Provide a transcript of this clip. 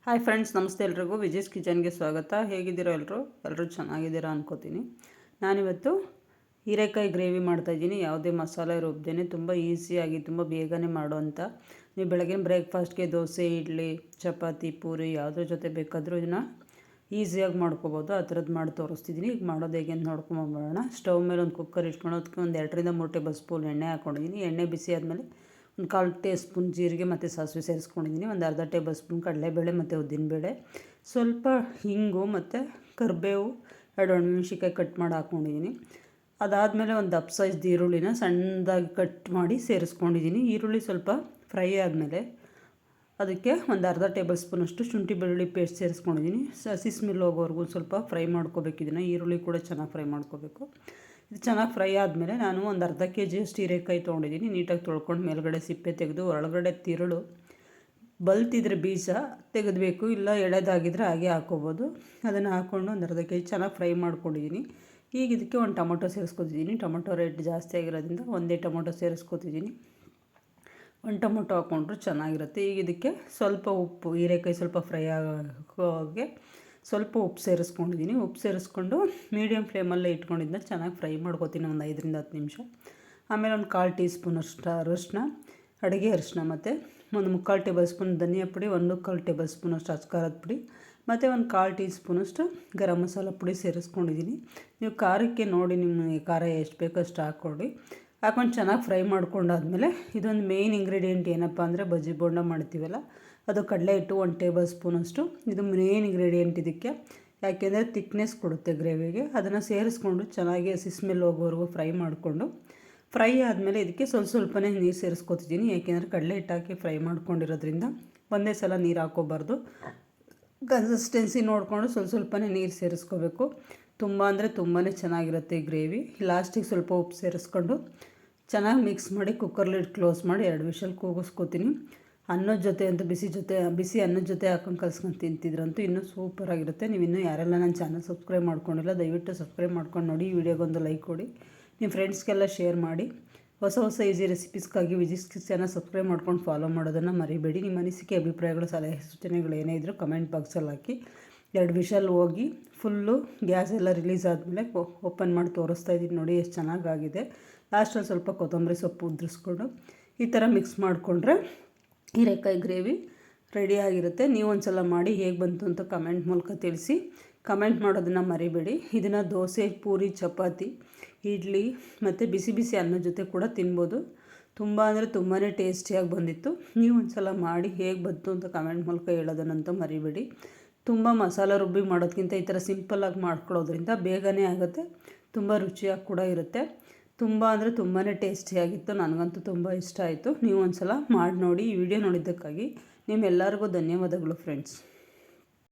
Hi friends, ನಮಸ್ತೆ ಎಲ್ರಿಗೂ. ವಿಜಯ್ಸ್ ಕಿಚನ್ಗೆ ಸ್ವಾಗತ. ಹೇಗಿದ್ದೀರೋ ಎಲ್ಲರೂ ಚೆನ್ನಾಗಿದ್ದೀರಾ ಅನ್ಕೋತೀನಿ. ನಾನಿವತ್ತು ಹೀರೆಕಾಯಿ ಗ್ರೇವಿ ಮಾಡ್ತಾಯಿದ್ದೀನಿ. ಯಾವುದೇ ಮಸಾಲೆ ರುಬ್ದೇನೆ ತುಂಬ ಈಸಿಯಾಗಿ ತುಂಬ ಬೇಗನೆ ಮಾಡೋವಂಥ. ನೀವು ಬೆಳಗಿನ ಬ್ರೇಕ್ಫಾಸ್ಟ್ಗೆ ದೋಸೆ, ಇಡ್ಲಿ, ಚಪಾತಿ, ಪೂರಿ ಯಾವುದ್ರ ಜೊತೆ ಬೇಕಾದರೂ ಇದನ್ನು ಈಸಿಯಾಗಿ ಮಾಡ್ಕೋಬೋದು. ಆ ಥರದ್ದು ಮಾಡಿ ತೋರಿಸ್ತಿದ್ದೀನಿ. ಈಗ ಮಾಡೋದು ಹೇಗೆ ಅಂತ ನೋಡ್ಕೊಂಬರೋಣ. ಸ್ಟವ್ ಮೇಲೆ ಒಂದು ಕುಕ್ಕರ್ ಇಟ್ಕೊಂಡು ಅದಕ್ಕೆ ಒಂದು 2ರಿಂದ 3 ಟೇಬಲ್ ಸ್ಪೂನ್ ಎಣ್ಣೆ ಹಾಕ್ಕೊಂಡಿದ್ದೀನಿ. ಎಣ್ಣೆ ಬಿಸಿ ಆದಮೇಲೆ ಒಂದು 1/4 ಟೀ ಸ್ಪೂನ್ ಜೀರಿಗೆ ಮತ್ತು ಸಾಸಿವೆ ಸೇರಿಸ್ಕೊಂಡಿದ್ದೀನಿ. ಒಂದು ಅರ್ಧ ಟೇಬಲ್ ಸ್ಪೂನ್ ಕಡಲೆಬೇಳೆ ಮತ್ತು ಉದ್ದಿನಬೇಳೆ, ಸ್ವಲ್ಪ ಹಿಂಗು ಮತ್ತು ಕರಿಬೇವು, 2 ಒಣಮೆಣ್ಸಿಕಾಯಿ ಕಟ್ ಮಾಡಿ ಹಾಕ್ಕೊಂಡಿದ್ದೀನಿ. ಅದಾದಮೇಲೆ ಒಂದು ದಪ್ಪ ಸೈಜ್ದು ಈರುಳ್ಳಿನ ಸಣ್ಣದಾಗಿ ಕಟ್ ಮಾಡಿ ಸೇರಿಸ್ಕೊಂಡಿದ್ದೀನಿ. ಈರುಳ್ಳಿ ಸ್ವಲ್ಪ ಫ್ರೈ ಆದಮೇಲೆ ಅದಕ್ಕೆ ಒಂದು ಅರ್ಧ ಟೇಬಲ್ ಸ್ಪೂನಷ್ಟು ಶುಂಠಿ ಬೆಳ್ಳುಳ್ಳಿ ಪೇಸ್ಟ್ ಸೇರಿಸ್ಕೊಂಡಿದ್ದೀನಿ. ಹಸಿ ಸ್ಮೆಲ್ ಹೋಗೋವರೆಗೂ ಸ್ವಲ್ಪ ಫ್ರೈ ಮಾಡ್ಕೋಬೇಕು. ಇದನ್ನು ಈರುಳ್ಳಿ ಕೂಡ ಚೆನ್ನಾಗಿ ಫ್ರೈ ಮಾಡ್ಕೋಬೇಕು. ಇದು ಚೆನ್ನಾಗಿ ಫ್ರೈ ಆದಮೇಲೆ ನಾನು ಒಂದು ಅರ್ಧ ಕೆಜಿಯಷ್ಟು ಹೀರೆಕಾಯಿ ತೊಗೊಂಡಿದ್ದೀನಿ. ನೀಟಾಗಿ ತೊಳ್ಕೊಂಡು ಮೇಲ್ಗಡೆ ಸಿಪ್ಪೆ ತೆಗೆದು ಒಳಗಡೆ ತಿರುಳು ಬಲ್ತಿದ್ರೆ ಬೀಜ ತೆಗೆದಬೇಕು, ಇಲ್ಲ ಎಳೆದಾಗಿದ್ದರೆ ಹಾಗೆ ಹಾಕ್ಕೋಬೋದು. ಅದನ್ನು ಹಾಕ್ಕೊಂಡು ಒಂದು ಅರ್ಧ ಕೆಜಿ ಚೆನ್ನಾಗಿ ಫ್ರೈ ಮಾಡ್ಕೊಂಡಿದ್ದೀನಿ. ಈಗ ಇದಕ್ಕೆ ಒಂದು ಟೊಮೊಟೊ ಸೇರಿಸ್ಕೊತಿದ್ದೀನಿ. ಟೊಮೊಟೊ ರೇಟ್ ಜಾಸ್ತಿ ಆಗಿರೋದ್ರಿಂದ ಒಂದೇ ಟೊಮೊಟೊ ಸೇರಿಸ್ಕೊತಿದ್ದೀನಿ. ಒಂದು ಟೊಮೊಟೊ ಹಾಕ್ಕೊಂಡ್ರು ಚೆನ್ನಾಗಿರುತ್ತೆ. ಈಗ ಇದಕ್ಕೆ ಸ್ವಲ್ಪ ಉಪ್ಪು, ಹೀರೆಕಾಯಿ ಸ್ವಲ್ಪ ಫ್ರೈ ಆಗೋಗೆ ಸ್ವಲ್ಪ ಉಪ್ಪು ಸೇರಿಸ್ಕೊಂಡಿದ್ದೀನಿ. ಉಪ್ಪು ಸೇರಿಸ್ಕೊಂಡು ಮೀಡಿಯಮ್ ಫ್ಲೇಮಲ್ಲೇ ಇಟ್ಕೊಂಡಿದ್ದನ್ನ ಚೆನ್ನಾಗಿ ಫ್ರೈ ಮಾಡ್ಕೊತೀನಿ ಒಂದು 5ರಿಂದ 10 ನಿಮಿಷ. ಆಮೇಲೆ ಒಂದು 1/4 ಟೀ ಸ್ಪೂನಷ್ಟು ಅರಶಿನ, ಅಡುಗೆ ಅರಶಿನ, ಮತ್ತು ಒಂದು 3/4 ಟೇಬಲ್ ಸ್ಪೂನ್ ಧನಿಯಾ ಪುಡಿ, 1/4 ಟೇಬಲ್ ಸ್ಪೂನಷ್ಟು ಅಚ್ಕಾರದ ಪುಡಿ, ಮತ್ತು ಒಂದು 1/4 ಟೀ ಸ್ಪೂನಷ್ಟು ಗರಂ ಮಸಾಲ ಪುಡಿ ಸೇರಿಸ್ಕೊಂಡಿದ್ದೀನಿ. ನೀವು ಖಾರಕ್ಕೆ ನೋಡಿ ನಿಮಗೆ ಖಾರ ಎಷ್ಟು ಬೇಕೋ ಅಷ್ಟು ಹಾಕ್ಕೊಳ್ಳಿ. ಹಾಕ್ಕೊಂಡು ಚೆನ್ನಾಗಿ ಫ್ರೈ ಮಾಡ್ಕೊಂಡಾದ್ಮೇಲೆ ಇದೊಂದು ಮೇಯ್ನ್ ಇಂಗ್ರೀಡಿಯೆಂಟ್ ಏನಪ್ಪ ಅಂದರೆ ಬಜ್ಜಿ ಬೋಂಡ ಮಾಡ್ತೀವಲ್ಲ, ಅದು ಕಡಲೆ ಹಿಟ್ಟು 1 ಟೇಬಲ್ ಸ್ಪೂನಷ್ಟು. ಇದು ಮೇನ್ ಇಂಗ್ರೀಡಿಯೆಂಟ್ ಇದಕ್ಕೆ, ಯಾಕೆಂದರೆ ತಿಕ್ನೆಸ್ ಕೊಡುತ್ತೆ ಗ್ರೇವಿಗೆ. ಅದನ್ನು ಸೇರಿಸ್ಕೊಂಡು ಚೆನ್ನಾಗಿ ಹಸಿ ಸ್ಮೆಲ್ ಹೋಗೋವರೆಗೂ ಫ್ರೈ ಮಾಡಿಕೊಂಡು, ಫ್ರೈ ಆದಮೇಲೆ ಇದಕ್ಕೆ ಸ್ವಲ್ಪನೇ ನೀರು ಸೇರಿಸ್ಕೊತಿದ್ದೀನಿ. ಯಾಕೆಂದರೆ ಕಡಲೆ ಹಿಟ್ಟು ಹಾಕಿ ಫ್ರೈ ಮಾಡ್ಕೊಂಡಿರೋದ್ರಿಂದ ಒಂದೇ ಸಲ ನೀರು ಹಾಕ್ಕೋಬಾರ್ದು. ಕನ್ಸಿಸ್ಟೆನ್ಸಿ ನೋಡಿಕೊಂಡು ಸ್ವಲ್ಪನೇ ನೀರು ಸೇರಿಸ್ಕೋಬೇಕು. ತುಂಬ ಅಂದರೆ ತುಂಬಾ ಚೆನ್ನಾಗಿರುತ್ತೆ ಈ ಗ್ರೇವಿ. ಲಾಸ್ಟಿಗೆ ಸ್ವಲ್ಪ ಉಪ್ಪು ಸೇರಿಸ್ಕೊಂಡು ಚೆನ್ನಾಗಿ ಮಿಕ್ಸ್ ಮಾಡಿ ಕುಕ್ಕರ್ ಲಿಡ್ ಕ್ಲೋಸ್ ಮಾಡಿ 2 ವಿಷಲ್ ಕೂಗಿಸ್ಕೊತೀನಿ. ಅನ್ನದ ಜೊತೆ ಅಂತೂ ಬಿಸಿ ಅನ್ನದ ಜೊತೆ ಹಾಕೊಂಡು ಕಲ್ಸ್ಕೊಂಡು ತಿಂತಿದ್ರಂತೂ ಇನ್ನೂ ಸೂಪರಾಗಿರುತ್ತೆ. ನೀವು ಇನ್ನೂ ಯಾರೆಲ್ಲ ನನ್ನ ಚಾನಲ್ ಸಬ್ಸ್ಕ್ರೈಬ್ ಮಾಡ್ಕೊಂಡಿಲ್ಲ, ದಯವಿಟ್ಟು ಸಬ್ಸ್ಕ್ರೈಬ್ ಮಾಡ್ಕೊಂಡು ನೋಡಿ. ಈ ವಿಡಿಯೋಗೊಂದು ಲೈಕ್ ಕೊಡಿ, ನಿಮ್ಮ ಫ್ರೆಂಡ್ಸ್ಗೆಲ್ಲ ಶೇರ್ ಮಾಡಿ. ಹೊಸ ಈಸಿ ರೆಸಿಪೀಸ್ಗಾಗಿ ವಿಜಿಸ್ ಕಿಚನ್ನ ಸಬ್ಸ್ಕ್ರೈಬ್ ಮಾಡ್ಕೊಂಡು ಫಾಲೋ ಮಾಡೋದನ್ನು ಮರಿಬೇಡಿ. ನಿಮ್ಮ ಅನಿಸಿಕೆ, ಅಭಿಪ್ರಾಯಗಳು, ಸಲಹೆ ಸೂಚನೆಗಳು ಏನೇ ಇದ್ದರೂ ಕಮೆಂಟ್ ಬಾಕ್ಸಲ್ಲಿ ಹಾಕಿ. 2 ವಿಷಲ್ ಹೋಗಿ ಫುಲ್ಲು ಗ್ಯಾಸ್ ಎಲ್ಲ ರಿಲೀಸ್ ಆದಮೇಲೆ ಓಪನ್ ಮಾಡಿ ತೋರಿಸ್ತಾ ಇದ್ದೀನಿ. ನೋಡಿ ಎಷ್ಟು ಚೆನ್ನಾಗಾಗಿದೆ. ಲಾಸ್ಟಲ್ಲಿ ಸ್ವಲ್ಪ ಕೊತ್ತಂಬರಿ ಸೊಪ್ಪು ಉದುರಿಸ್ಕೊಂಡು ಈ ಥರ ಮಿಕ್ಸ್ ಮಾಡಿಕೊಂಡ್ರೆ ಹೀರೆಕಾಯಿ ಗ್ರೇವಿ ರೆಡಿಯಾಗಿರುತ್ತೆ. ನೀವು ಒಂದು ಸಲ ಮಾಡಿ ಹೇಗೆ ಬಂತು ಅಂತ ಕಮೆಂಟ್ ಮೂಲಕ ತಿಳಿಸಿ. ಕಮೆಂಟ್ ಮಾಡೋದನ್ನು ಮರಿಬೇಡಿ. ಇದನ್ನು ದೋಸೆ, ಪೂರಿ, ಚಪಾತಿ, ಇಡ್ಲಿ ಮತ್ತು ಬಿಸಿ ಅನ್ನದ ಜೊತೆ ಕೂಡ ತಿನ್ಬೋದು. ತುಂಬ ಅಂದರೆ ತುಂಬಾ ಟೇಸ್ಟಿಯಾಗಿ ಬಂದಿತ್ತು. ನೀವು ಒಂದು ಸಲ ಮಾಡಿ ಹೇಗೆ ಬಂತು ಅಂತ ಕಮೆಂಟ್ ಮೂಲಕ ಹೇಳೋದನ್ನಂತೂ ಮರಿಬೇಡಿ. ತುಂಬ ಮಸಾಲೆ ರುಬ್ಬಿ ಮಾಡೋದಕ್ಕಿಂತ ಈ ಥರ ಸಿಂಪಲ್ಲಾಗಿ ಮಾಡ್ಕೊಳ್ಳೋದ್ರಿಂದ ಬೇಗನೆ ಆಗುತ್ತೆ, ತುಂಬ ರುಚಿಯಾಗಿ ಕೂಡ ಇರುತ್ತೆ. ತುಂಬ ಅಂದರೆ ತುಂಬಾ ಟೇಸ್ಟಿಯಾಗಿತ್ತು. ನನಗಂತೂ ತುಂಬ ಇಷ್ಟ ಆಯಿತು. ನೀವು ಒಂದು ಸಲ ಮಾಡಿ ನೋಡಿ. ಈ ವಿಡಿಯೋ ನೋಡಿದ್ದಕ್ಕಾಗಿ ನಿಮ್ಮೆಲ್ಲರಿಗೂ ಧನ್ಯವಾದಗಳು ಫ್ರೆಂಡ್ಸ್.